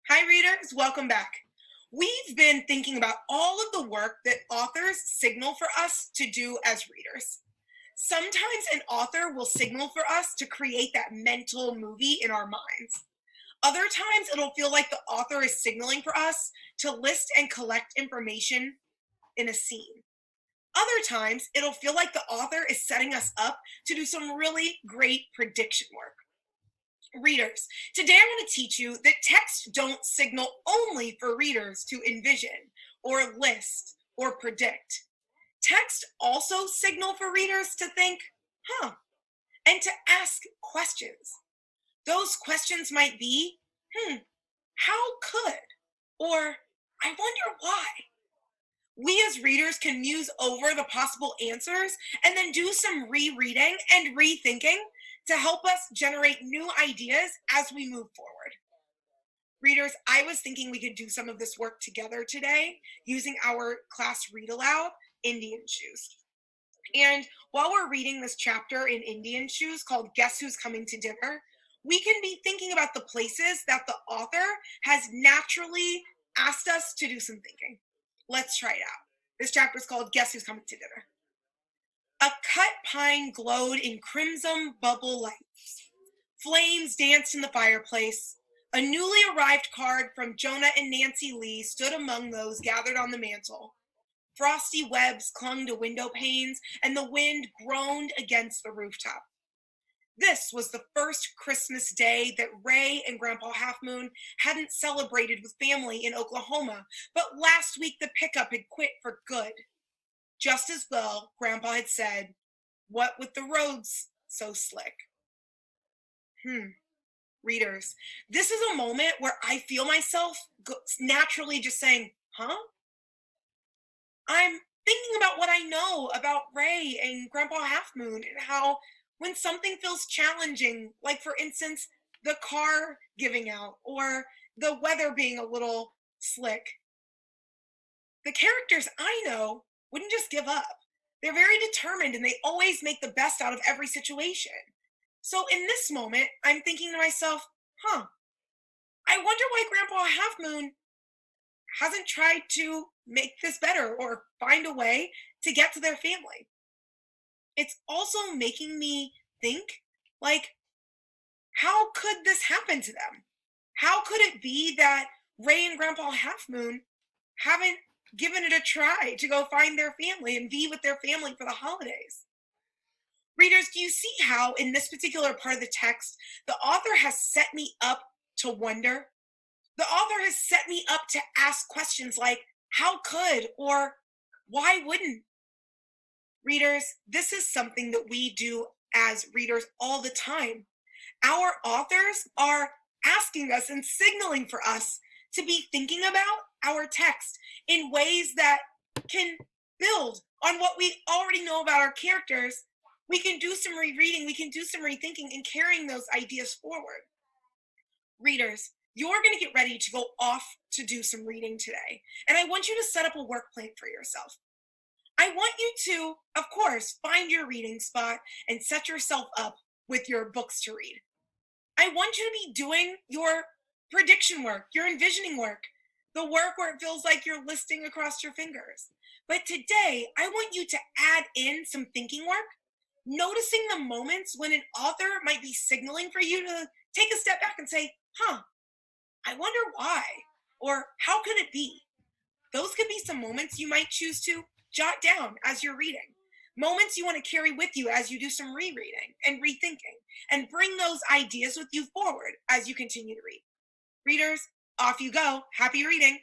Hi, readers. Welcome back. We've been thinking about all of the work that authors signal for us to do as readers. Sometimes an author will signal for us to create that mental movie in our minds. Other times it'll feel like the author is signaling for us to list and collect information in a scene. Other times it'll feel like the author is setting us up to do some really great prediction work. Readers, today I want to teach you that texts don't signal only for readers to envision or list or predict. Text also signal for readers to think, huh, and to ask questions. Those questions might be, how could? Or I wonder why. We as readers can muse over the possible answers and then do some rereading and rethinking to help us generate new ideas as we move forward. Readers, I was thinking we could do some of this work together today using our class read aloud, Indian Shoes. And while we're reading this chapter in Indian Shoes called Guess Who's Coming to Dinner, we can be thinking about the places that the author has naturally asked us to do some thinking. Let's try it out. This chapter is called Guess Who's Coming to Dinner. A cut pine glowed in crimson bubble lights. Flames danced in the fireplace. A newly arrived card from Jonah and Nancy Lee stood among those gathered on the mantel. Frosty webs clung to window panes, and the wind groaned against the rooftop. This was the first Christmas Day that Ray and Grandpa Half Moon hadn't celebrated with family in Oklahoma, but last week the pickup had quit for good. Just as well, Grandpa had said, what with the roads so slick. Readers, this is a moment where I feel myself naturally just saying, huh? I'm thinking about what I know about Ray and Grandpa Half Moon and how when something feels challenging, like for instance, the car giving out or the weather being a little slick, the characters I know wouldn't just give up. They're very determined and they always make the best out of every situation. So in this moment, I'm thinking to myself, I wonder why Grandpa Half Moon hasn't tried to make this better or find a way to get to their family. It's also making me think, like, how could this happen to them? How could it be that Ray and Grandpa Half Moon haven't given it a try to go find their family and be with their family for the holidays? Readers, do you see how in this particular part of the text, the author has set me up to wonder? The author has set me up to ask questions like, how could or why wouldn't? Readers, this is something that we do as readers all the time. Our authors are asking us and signaling for us to be thinking about our text in ways that can build on what we already know about our characters. We can do some rereading, we can do some rethinking and carrying those ideas forward. Readers, you're going to get ready to go off to do some reading today. And I want you to set up a work plan for yourself. I want you to, of course, find your reading spot and set yourself up with your books to read. I want you to be doing your prediction work, your envisioning work, the work where it feels like you're listing across your fingers. But today, I want you to add in some thinking work, noticing the moments when an author might be signaling for you to take a step back and say, I wonder why, or how could it be? Those could be some moments you might choose to jot down as you're reading. Moments you want to carry with you as you do some rereading and rethinking, and bring those ideas with you forward as you continue to read. Readers, off you go. Happy reading.